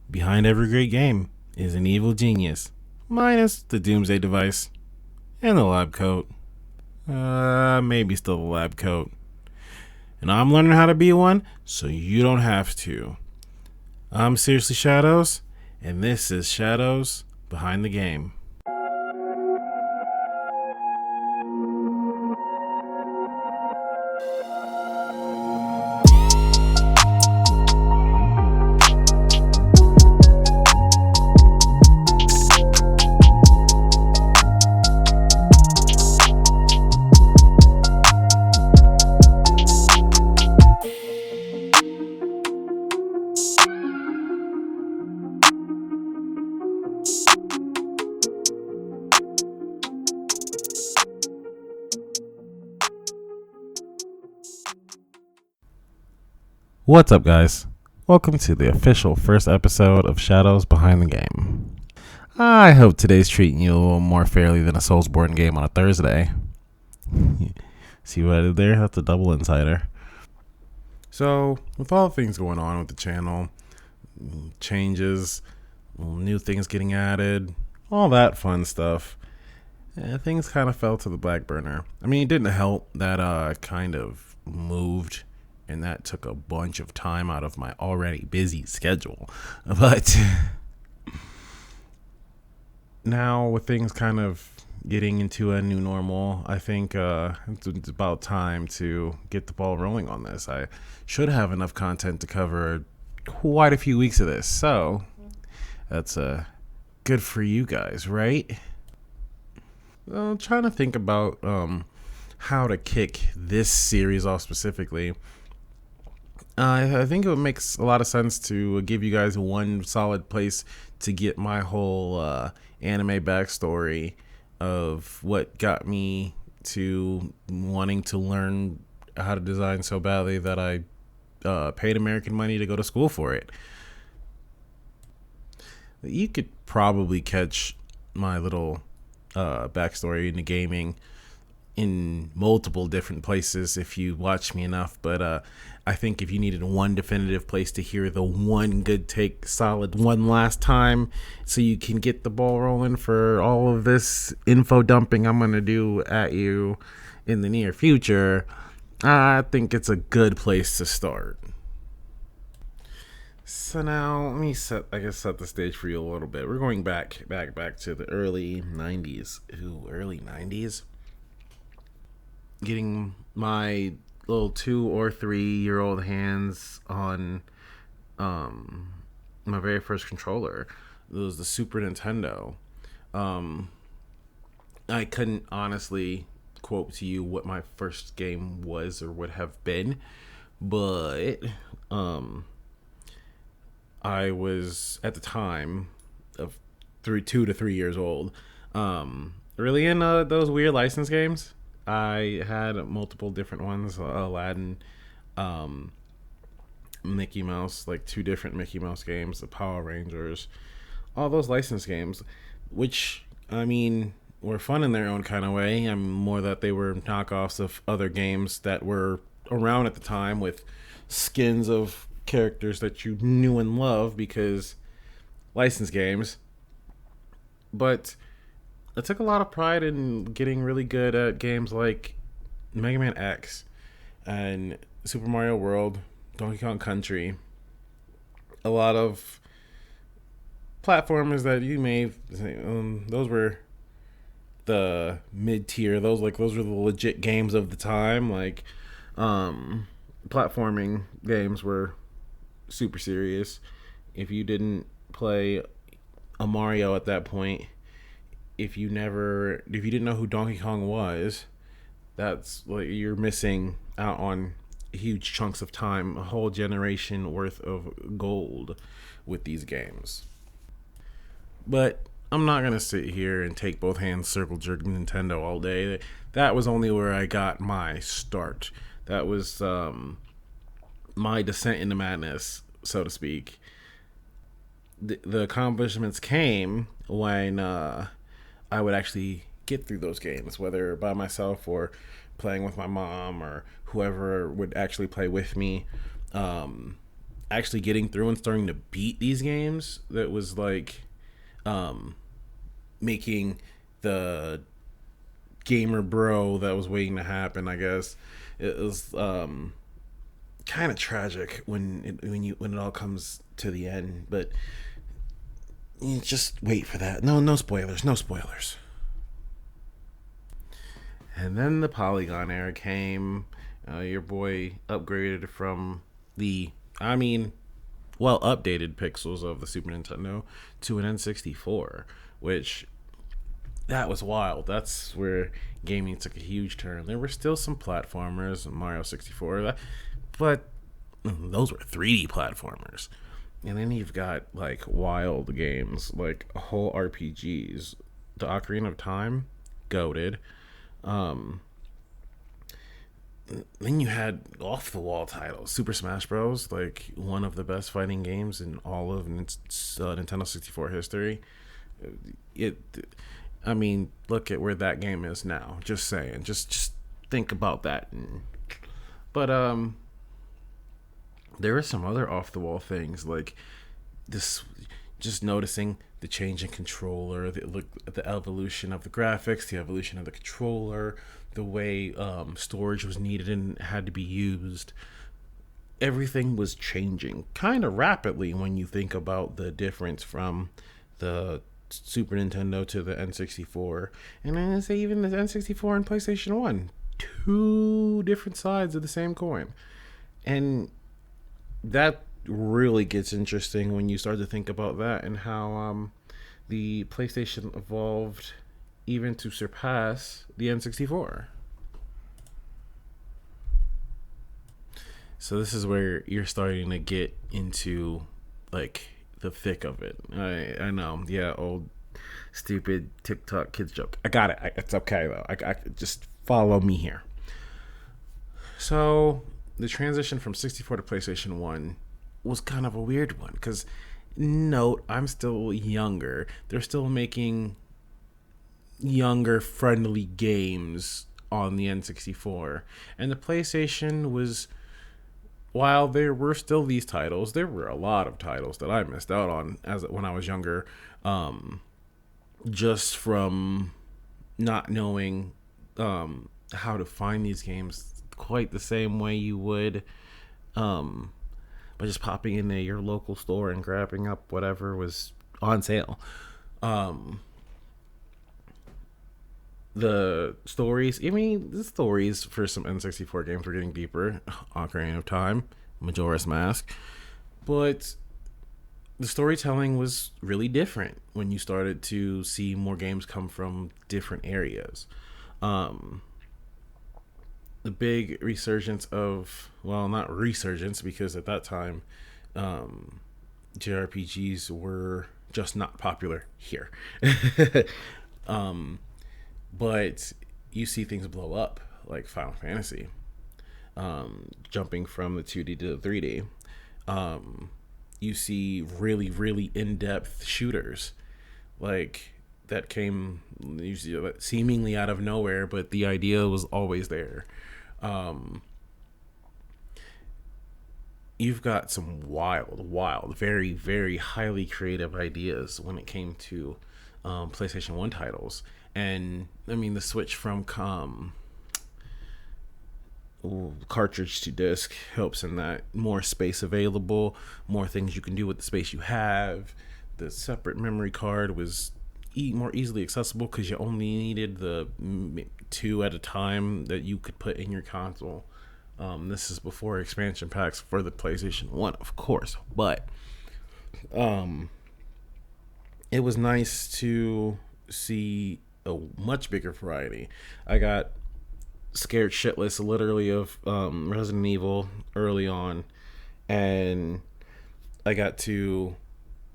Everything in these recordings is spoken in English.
Behind every great game is an evil genius, minus the doomsday device and the lab coat. Maybe still the lab coat. And I'm learning how to be one, so you don't have to. I'm SrslyShadows, and this is Shadows Behind the Game. What's up, guys? Welcome to the official first episode of Shadows Behind the Game. I hope today's treating you a little more fairly than a Soulsborne game on a Thursday. See what I did there? That's a double insider. So, with all the things going on with the channel, changes, new things getting added, all that fun stuff, things kind of fell to the back burner. I mean, it didn't help that I kind of moved, and that took a bunch of time out of my already busy schedule. But now with things kind of getting into a new normal, I think it's about time to get the ball rolling on this. I should have enough content to cover quite a few weeks of this, so that's good for you guys, right? I'm trying to think about how to kick this series off specifically. I think it makes a lot of sense to give you guys one solid place to get my whole anime backstory of what got me to wanting to learn how to design so badly that I paid American money to go to school for it. You could probably catch my little backstory into gaming in multiple different places if you watch me enough, but I think if you needed one definitive place to hear the one good take solid one last time so you can get the ball rolling for all of this info dumping I'm going to do at you in the near future, I think it's a good place to start. So now let me set the stage for you a little bit. We're going back to the early 90s. Early 90s? Getting my little 2 or 3-year-old hands on my very first controller. It was the Super Nintendo. I couldn't honestly quote to you what my first game was or would have been, but I was at the time of 2 to 3 years old, really in those weird license games. I had multiple different ones, Aladdin, Mickey Mouse, like 2 different Mickey Mouse games, the Power Rangers, all those license games, which, I mean, were fun in their own kind of way. I'm more that they were knockoffs of other games that were around at the time with skins of characters that you knew and loved because license games. But I took a lot of pride in getting really good at games like Mega Man X and Super Mario World, Donkey Kong Country. A lot of platformers that you may say, those were the mid-tier. Those were the legit games of the time. Like platforming games were super serious. If you didn't play a Mario at that point, if you didn't know who Donkey Kong was, that's like you're missing out on huge chunks of time, a whole generation worth of gold with these games. But I'm not gonna sit here and take both hands circle jerk Nintendo all day. That was only where I got my start. That was my descent into madness, so to speak. The accomplishments came when I would actually get through those games, whether by myself or playing with my mom or whoever would actually play with me. actually getting through and starting to beat these games that was like um, making the gamer bro that was waiting to happen. I guess it was kind of tragic when it all comes to the end, but you just wait for that. No spoilers, no spoilers. And then the Polygon era came. Your boy upgraded from the, I mean, well, updated pixels of the Super Nintendo to an N64, which that was wild. That's where gaming took a huge turn. There were still some platformers, Mario 64, but those were 3D platformers. And then you've got like wild games, like whole RPGs. The Ocarina of Time, goated. Um, then you had off the wall titles, Super Smash Bros. Like one of the best fighting games in all of Nintendo 64 history. It, I mean, look at where that game is now. Just saying, just think about that. But there are some other off the wall things like this. Just noticing the change in controller, the evolution of the graphics, the evolution of the controller, the way storage was needed and had to be used. Everything was changing kind of rapidly when you think about the difference from the Super Nintendo to the N64. And I say even the N64 and PlayStation 1. Two different sides of the same coin. And that really gets interesting when you start to think about that and how the PlayStation evolved even to surpass the N64. So this is where you're starting to get into like the thick of it. I know, yeah, old stupid TikTok kids joke. I got it. It's okay though. I just follow me here. So the transition from 64 to PlayStation 1 was kind of a weird one because note, I'm still younger. They're still making younger friendly games on the N64, and the PlayStation was, while there were still these titles, there were a lot of titles that I missed out on as when I was younger, just from not knowing how to find these games quite the same way you would by just popping into your local store and grabbing up whatever was on sale. The stories, I mean, the stories for some N64 games were getting deeper. Ocarina of Time, Majora's Mask. But the storytelling was really different when you started to see more games come from different areas. The big resurgence of, well, not resurgence, because at that time, JRPGs were just not popular here. But you see things blow up, like Final Fantasy, jumping from the 2D to the 3D. You see really, really in-depth shooters, like that came usually seemingly out of nowhere, but the idea was always there. You've got some wild, very, very highly creative ideas when it came to PlayStation 1 titles. And I mean, the switch from cartridge to disc helps in that. More space available, more things you can do with the space you have. The separate memory card was more easily accessible because you only needed the two at a time that you could put in your console. This is before expansion packs for the PlayStation 1, of course, but it was nice to see a much bigger variety. I got scared shitless literally of Resident Evil early on, and I got to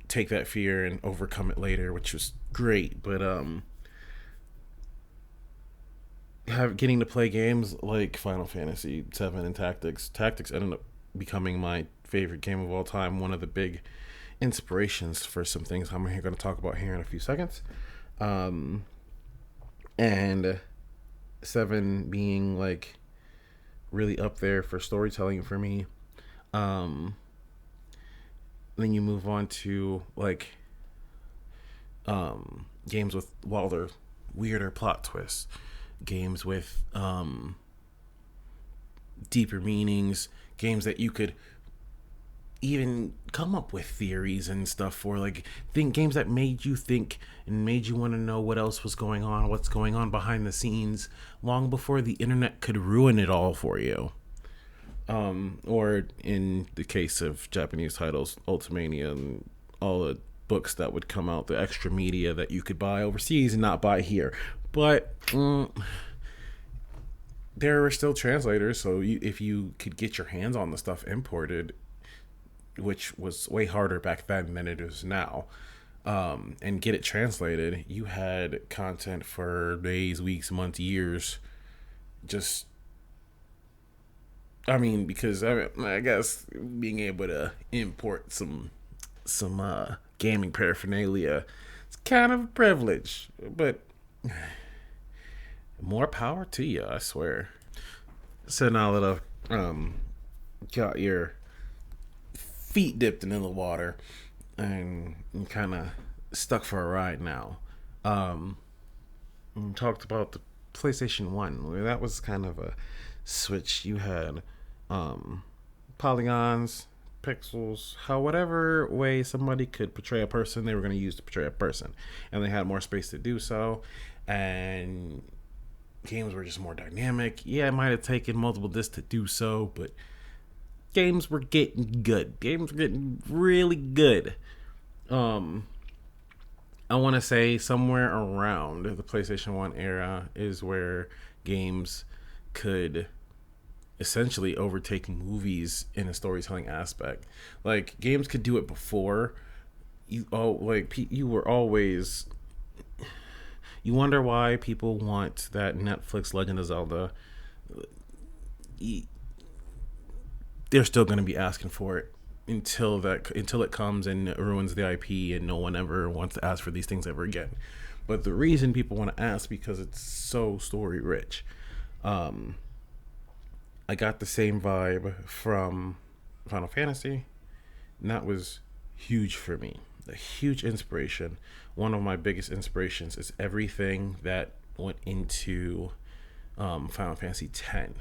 take that fear and overcome it later, which was great. But getting to play games like Final Fantasy 7 and Tactics ended up becoming my favorite game of all time. One of the big inspirations for some things I'm going to talk about here in a few seconds. And 7 being like really up there for storytelling for me. Then you move on to like games with wilder, weirder plot twists, games with deeper meanings, games that you could even come up with theories and stuff for, like think games that made you think and made you want to know what else was going on, what's going on behind the scenes, long before the internet could ruin it all for you. Or in the case of Japanese titles, Ultimania and all the books that would come out, the extra media that you could buy overseas and not buy here. But there were still translators, so if you could get your hands on the stuff imported, which was way harder back then than it is now, and get it translated, you had content for days, weeks, months, years. Just, I mean, because I guess being able to import some gaming paraphernalia, it's kind of a privilege, but more power to you, I swear. So now that I've got your feet dipped into the water and kind of stuck for a ride now, and talked about the PlayStation 1, where that was kind of a switch. You had polygons, pixels, how whatever way somebody could portray a person, they were going to use to portray a person, and they had more space to do so. And games were just more dynamic. Yeah, it might have taken multiple discs to do so, but games were getting good. Games were getting really good. I want to say somewhere around the PlayStation 1 era is where games could essentially overtake movies in a storytelling aspect. Like games could do it before. You were always, you wonder why people want that Netflix Legend of Zelda. They're still going to be asking for it until it comes and ruins the IP, and no one ever wants to ask for these things ever again. But the reason people want to ask, because it's so story rich. I got the same vibe from Final Fantasy, and that was huge for me. A huge inspiration. One of my biggest inspirations is everything that went into Final Fantasy X.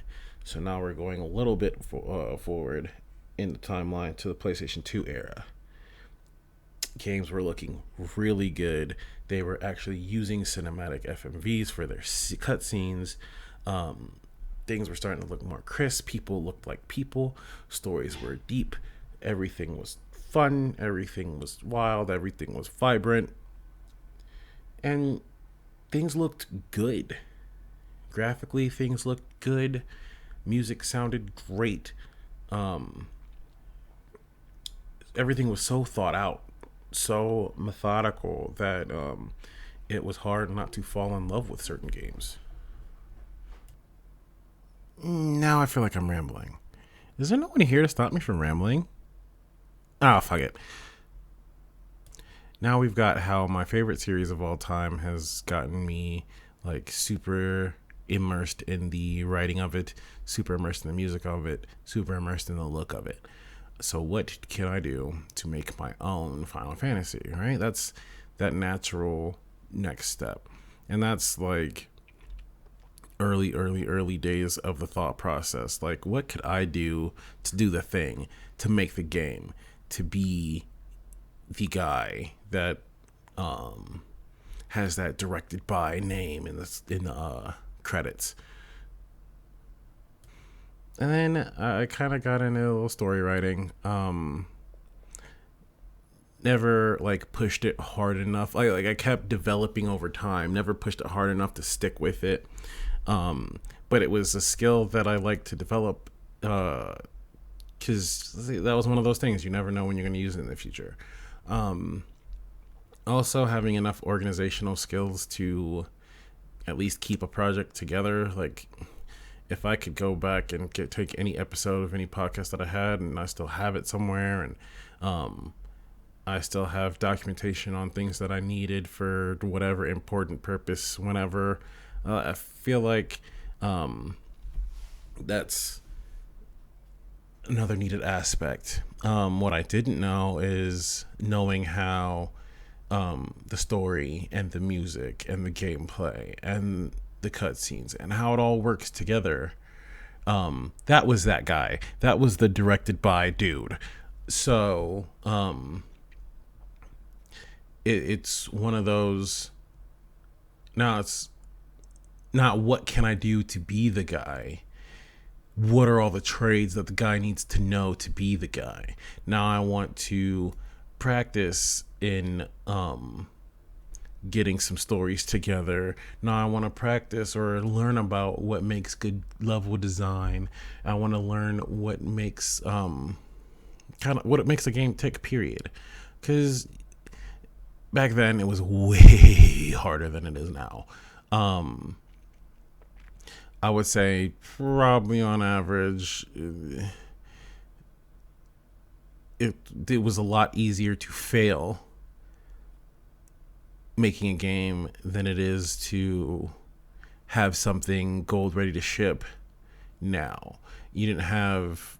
So now we're going a little bit forward in the timeline to the PlayStation 2 era. Games were looking really good. They were actually using cinematic FMVs for their cutscenes. Things were starting to look more crisp. People looked like people. Stories were deep. Everything was fun. Everything was wild. Everything was vibrant. And things looked good. Graphically, things looked good. Music sounded great. Everything was so thought out, so methodical that it was hard not to fall in love with certain games. Now I feel like I'm rambling. Is there no one here to stop me from rambling? Oh, fuck it. Now we've got how my favorite series of all time has gotten me like super immersed in the writing of it, super immersed in the music of it, super immersed in the look of it. So what can I do to make my own Final Fantasy, right? That's that natural next step. And that's like early days of the thought process. Like, what could I do to do the thing, to make the game, to be the guy that has that directed by name in the credits. And then I kind of got into a little story writing. Never like pushed it hard enough. Like I kept developing over time. Never pushed it hard enough to stick with it. But it was a skill that I like to develop. Because that was one of those things you never know when you're going to use it in the future. Also, having enough organizational skills to at least keep a project together. Like, if I could go back and take any episode of any podcast that I had, and I still have it somewhere, and I still have documentation on things that I needed for whatever important purpose, whenever. I feel like that's another needed aspect. What I didn't know is knowing how the story and the music and the gameplay and the cutscenes and how it all works together. That was that guy. That was the directed by dude. So it's one of those. Now it's not what can I do to be the guy. What are all the trades that the guy needs to know to be the guy? Now I want to practice in getting some stories together. Now I want to practice or learn about what makes good level design. I want to learn what makes kind of what it makes a game tick, period. Because back then it was way harder than it is now. I would say probably on average, it was a lot easier to fail making a game than it is to have something gold ready to ship now. You didn't have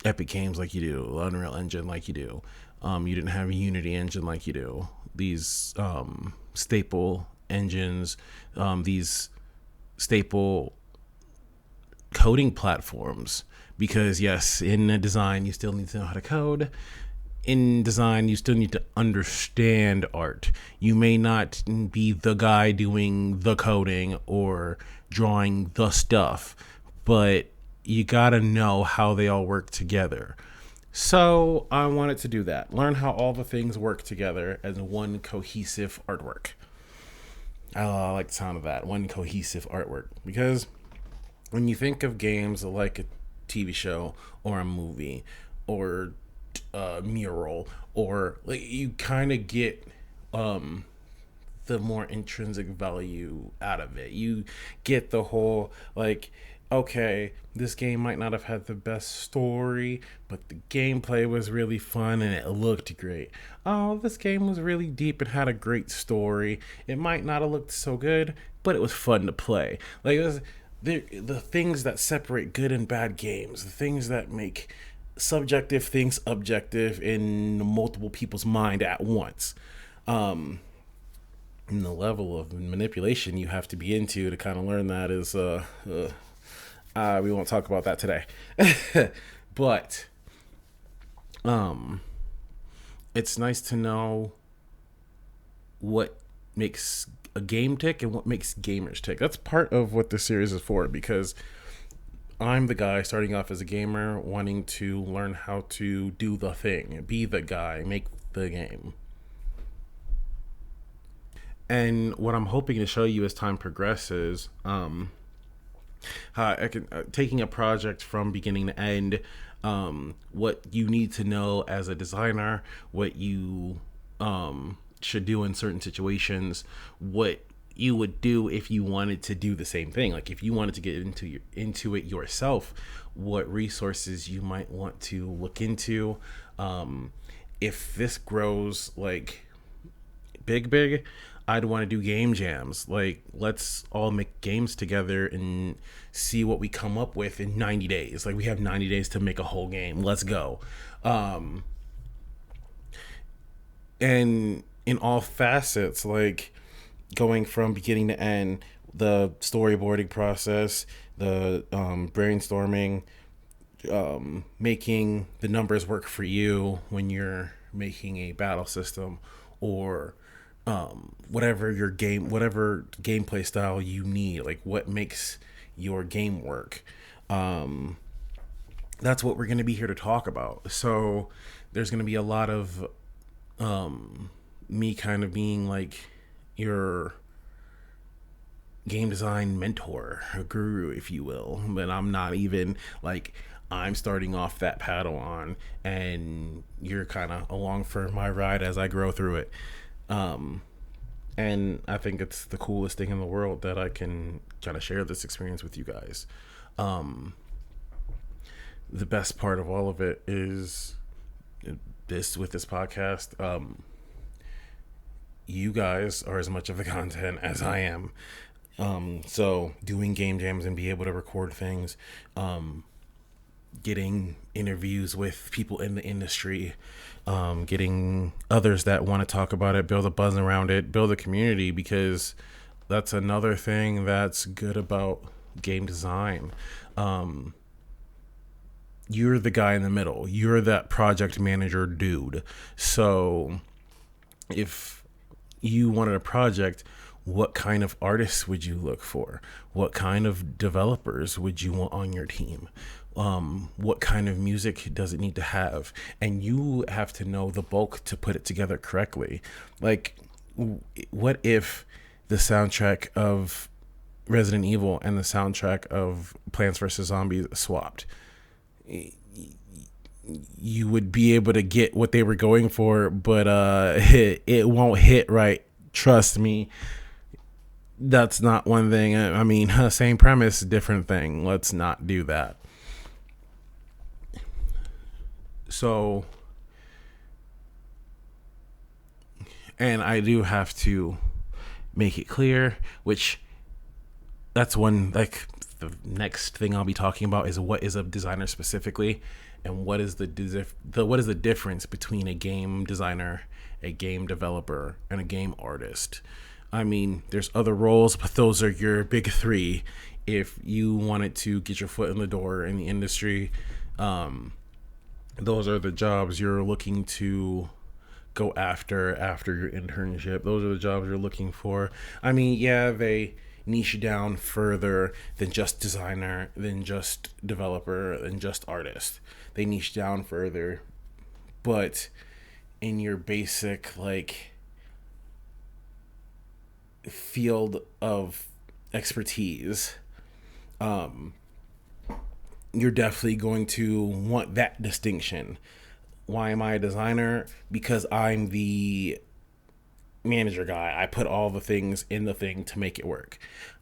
Epic Games like you do, Unreal Engine like you do. You didn't have Unity Engine like you do. These staple engines, these staple coding platforms. Because yes, in a design you still need to know how to code. In design you still need to understand art. You may not be the guy doing the coding or drawing the stuff, but you gotta know how they all work together. So I wanted to do that. Learn how all the things work together as one cohesive artwork. I like the sound of that. One cohesive artwork. Because when you think of games like a TV show or a movie or a mural, or like, you kind of get the more intrinsic value out of it. You get the whole, like, okay, this game might not have had the best story, but the gameplay was really fun and it looked great. Oh, this game was really deep and had a great story. It might not have looked so good, but it was fun to play. Like, the things that separate good and bad games, the things that make subjective things objective in multiple people's mind at once. And the level of manipulation you have to be into to kind of learn that is we won't talk about that today. But it's nice to know what makes a game tick and what makes gamers tick. That's part of what this series is for, because I'm the guy starting off as a gamer wanting to learn how to do the thing, be the guy, make the game. And what I'm hoping to show you as time progresses, how I can taking a project from beginning to end, what you need to know as a designer, what you should do in certain situations, what you would do if you wanted to do the same thing. Like if you wanted to get into it yourself, what resources you might want to look into. If this grows like big, I'd want to do game jams. Like, let's all make games together and see what we come up with in 90 days. Like, we have 90 days to make a whole game. Let's go. And in all facets, like going from beginning to end, the storyboarding process, the brainstorming, making the numbers work for you when you're making a battle system, or whatever gameplay style you need, like what makes your game work. That's what we're going to be here to talk about. So there's going to be a lot of me kind of being like your game design mentor, a guru, if you will. But I'm not even like, I'm starting off that Padawan and you're kind of along for my ride as I grow through it. And I think it's the coolest thing in the world that I can kind of share this experience with you guys. The best part of all of it is with this podcast. You guys are as much of the content as I am. So doing game jams and be able to record things, getting interviews with people in the industry, getting others that want to talk about it, build a buzz around it, build a community, because that's another thing that's good about game design. You're the guy in the middle. You're that project manager dude. So if you wanted a project, what kind of artists would you look for? What kind of developers would you want on your team? What kind of music does it need to have? And you have to know the bulk to put it together correctly. Like, what if the soundtrack of Resident Evil and the soundtrack of Plants vs. Zombies swapped? You would be able to get what they were going for, but it won't hit right. Trust me. That's not one thing. I mean, same premise, different thing. Let's not do that. So, and I do have to make it clear, which that's one, like, the next thing I'll be talking about is what is a designer specifically, and what is what is the difference between a game designer, a game developer, and a game artist. I mean, there's other roles, but those are your big three. If you wanted to get your foot in the door in the industry, those are the jobs you're looking to go after your internship. Those are the jobs you're looking for. I mean, yeah, they niche down further than just designer, than just developer, than just artist. They niche down further, but in your basic, like, field of expertise, you're definitely going to want that distinction. Why am I a designer? Because I'm the manager guy. I put all the things in the thing to make it work.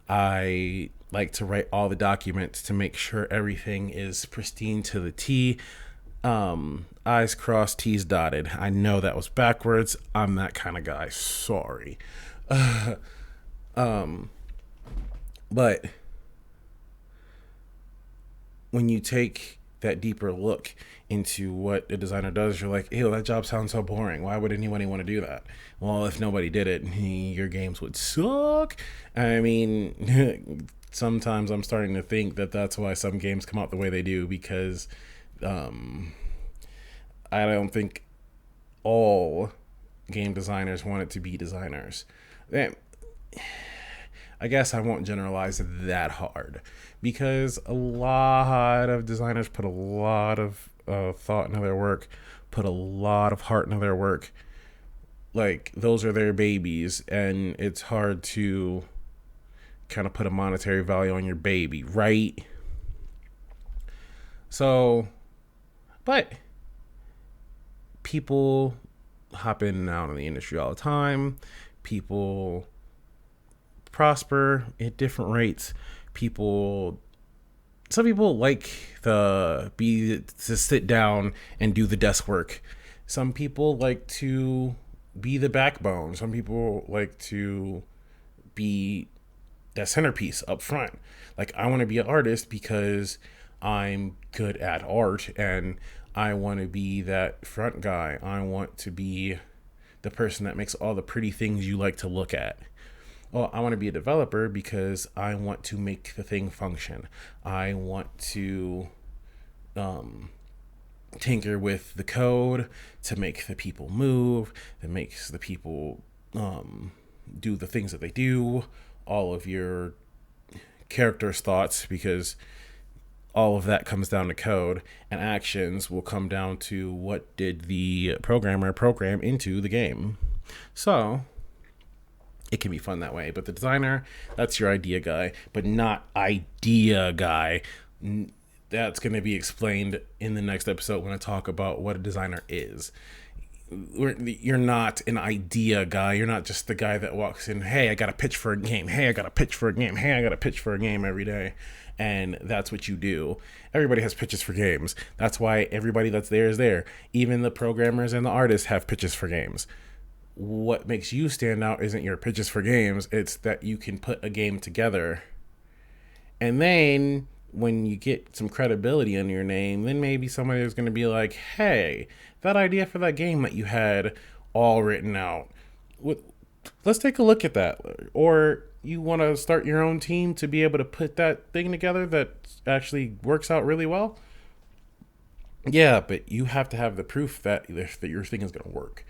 I like to write all the documents to make sure everything is pristine to the T. I's crossed, T's dotted. I know that was backwards. I'm that kind of guy. Sorry. But when you take that deeper look into what a designer does, you're like, ew, that job sounds so boring. Why would anybody want to do that? Well, if nobody did it, your games would suck. I mean, sometimes I'm starting to think that that's why some games come out the way they do, because I don't think all game designers want it to be designers. I guess I won't generalize that hard, because a lot of designers put a lot of thought into their work, put a lot of heart into their work. Like, those are their babies, and it's hard to kind of put a monetary value on your baby, right? So, but people hop in and out of the industry all the time. People prosper at different rates. Some people like to sit down and do the desk work. Some people like to be the backbone. Some people like to be that centerpiece up front. Like, I want to be an artist because I'm good at art, and I want to be that front guy. I want to be the person that makes all the pretty things you like to look at. Well, I want to be a developer because I want to make the thing function. I want to tinker with the code to make the people move, that makes the people do the things that they do, all of your characters' thoughts, because all of that comes down to code, and actions will come down to what did the programmer program into the game. So it can be fun that way. But the designer, that's your idea guy, but not idea guy. That's going to be explained in the next episode when I talk about what a designer is. You're not an idea guy. You're not just the guy that walks in, hey, I got a pitch for a game. Hey, I got a pitch for a game. Hey, I got a pitch for a game every day. And that's what you do. Everybody has pitches for games. That's why everybody that's there is there. Even the programmers and the artists have pitches for games. what makes you stand out isn't your pitches for games, it's that you can put a game together. And then when you get some credibility in your name, then maybe somebody is going to be like, hey, that idea for that game that you had all written out, let's take a look at that. Or you want to start your own team to be able to put that thing together that actually works out really well. Yeah, but you have to have the proof that your thing is going to work.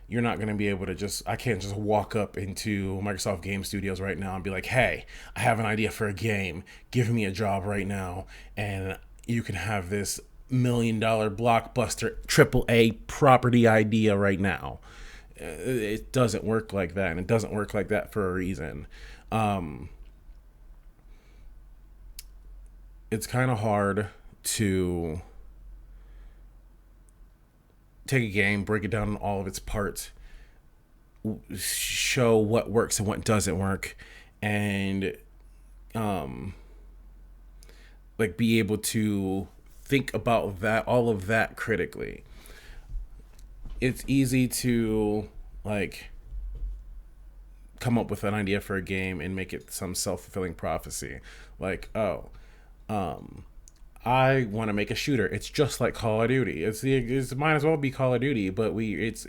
You're not going to be able to I can't just walk up into Microsoft Game Studios right now and be like, hey, I have an idea for a game. Give me a job right now. And you can have this $1 million blockbuster AAA property idea right now. It doesn't work like that. And it doesn't work like that for a reason. It's kind of hard to take a game, break it down in all of its parts, show what works and what doesn't work, and like be able to think about that, all of that critically. It's easy to like come up with an idea for a game and make it some self-fulfilling prophecy. Like, I want to make a shooter. It's just like Call of Duty. It might as well be Call of Duty, but it's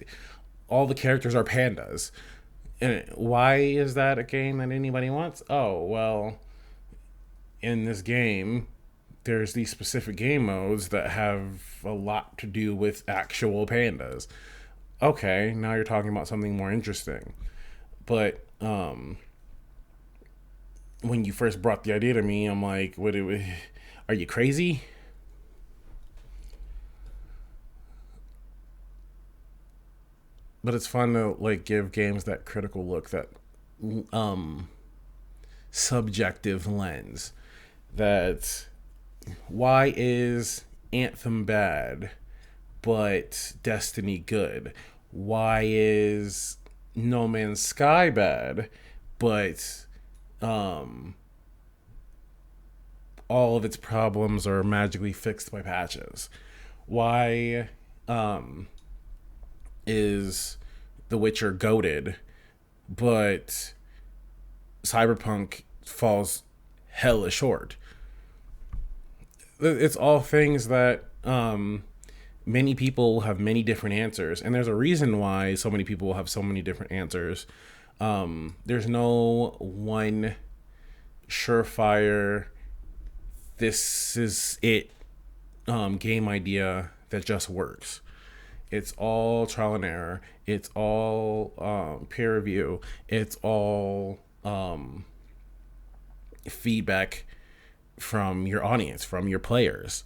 all the characters are pandas. And why is that a game that anybody wants? Oh, well, in this game, there's these specific game modes that have a lot to do with actual pandas. Okay, now you're talking about something more interesting. But when you first brought the idea to me, I'm like, are you crazy? But it's fun to like give games that critical look, that um subjective lens. That why is Anthem bad but Destiny good? Why is No Man's Sky bad but all of its problems are magically fixed by patches? Why is The Witcher goated, but Cyberpunk falls hella short? It's all things that many people have many different answers, and there's a reason why so many people have so many different answers. There's no one surefire, this is it game idea that just works. It's all trial and error. It's all peer review. It's all feedback from your audience, from your players.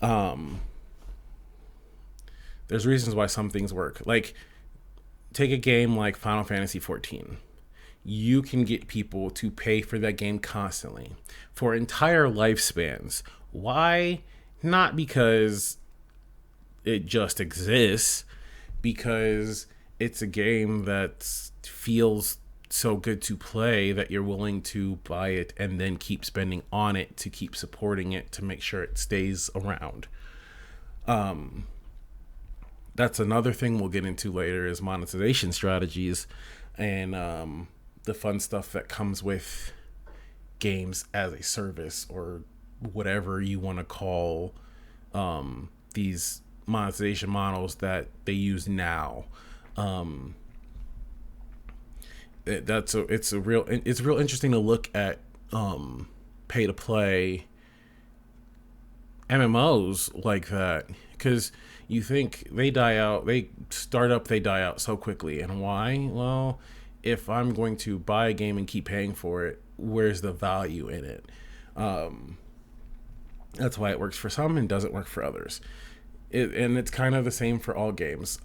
There's reasons why some things work. Like, take a game like Final Fantasy 14. You can get people to pay for that game constantly for entire lifespans. Why? Not because it just exists, because it's a game that feels so good to play that you're willing to buy it and then keep spending on it to keep supporting it to make sure it stays around. That's another thing we'll get into later, is monetization strategies and the fun stuff that comes with games as a service, or whatever you want to call these monetization models that they use now. It's real interesting to look at pay to play MMOs like that, because you think they die out, they start up, they die out so quickly. And why? Well, if I'm going to buy a game and keep paying for it, where's the value in it? That's why it works for some and doesn't work for others. And it's kind of the same for all games.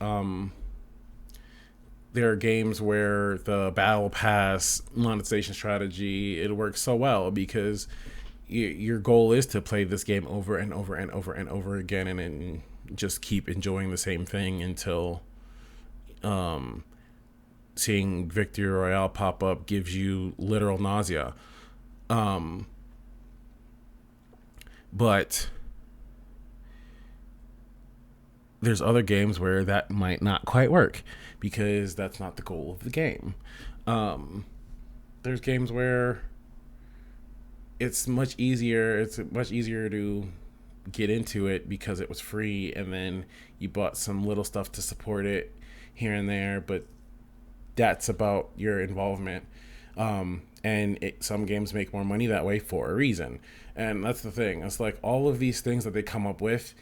There are games where the battle pass monetization strategy, it works so well because your goal is to play this game over and over and over and over again, and just keep enjoying the same thing until seeing Victory Royale pop up gives you literal nausea. But there's other games where that might not quite work because that's not the goal of the game. Um, there's games where it's much easier to get into it because it was free, and then you bought some little stuff to support it here and there, but that's about your involvement. Some games make more money that way for a reason, and that's the thing. It's like all of these things that they come up with.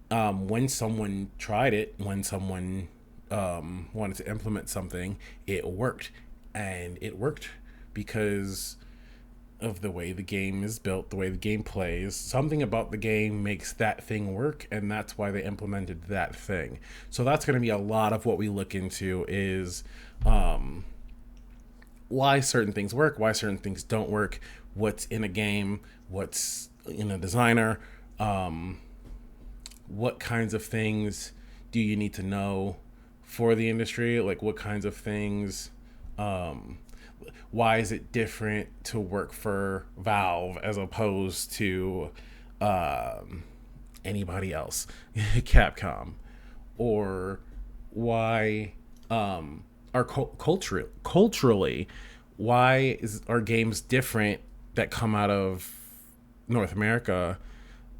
When someone tried it, when someone wanted to implement something, it worked, and it worked because of the way the game is built, the way the game plays. Something about the game makes that thing work, and that's why they implemented that thing. So that's going to be a lot of what we look into is why certain things work, why certain things don't work, what's in a game, what's in a designer, what kinds of things do you need to know for the industry, like what kinds of things why is it different to work for Valve as opposed to anybody else, Capcom, or why are culturally, are games different that come out of North America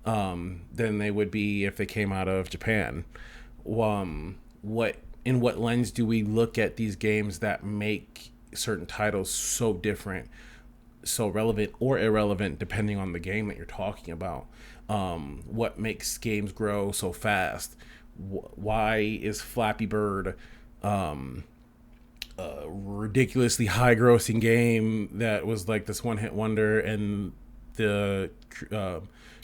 than they would be if they came out of Japan? What in what lens do we look at these games that make certain titles so different, so relevant or irrelevant depending on the game that you're talking about? What makes games grow so fast? Why is Flappy Bird a ridiculously high grossing game that was like this one hit wonder, and the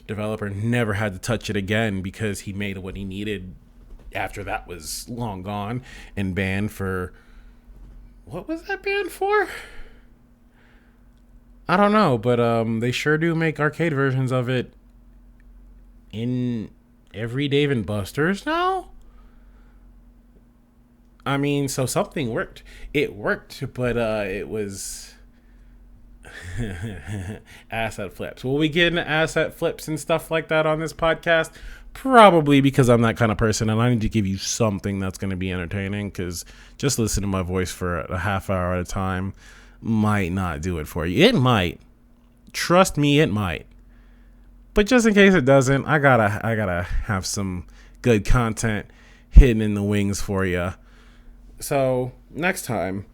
developer never had to touch it again because he made what he needed after that was long gone and banned for, what was that banned for? I don't know, but they sure do make arcade versions of it in every Dave and Buster's now. I mean, so something worked. It worked, but it was asset flips. Will we get into asset flips and stuff like that on this podcast? Probably, because I'm that kind of person and I need to give you something that's going to be entertaining, because just listen to my voice for a half hour at a time might not do it for you. It might. Trust me, it might. But just in case it doesn't, I gotta have some good content hidden in the wings for you. So next time,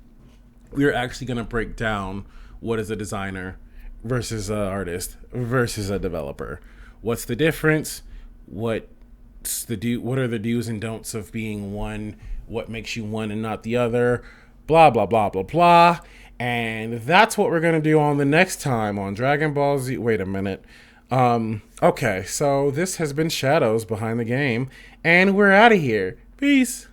we're actually going to break down what is a designer versus an artist versus a developer. What's the difference? What are the do's and don'ts of being one? What makes you one and not the other? Blah, blah, blah, blah, blah. And that's what we're going to do on the next time on Dragon Ball Z. Wait a minute. Okay, so this has been Shadows Behind the Game, and we're out of here. Peace.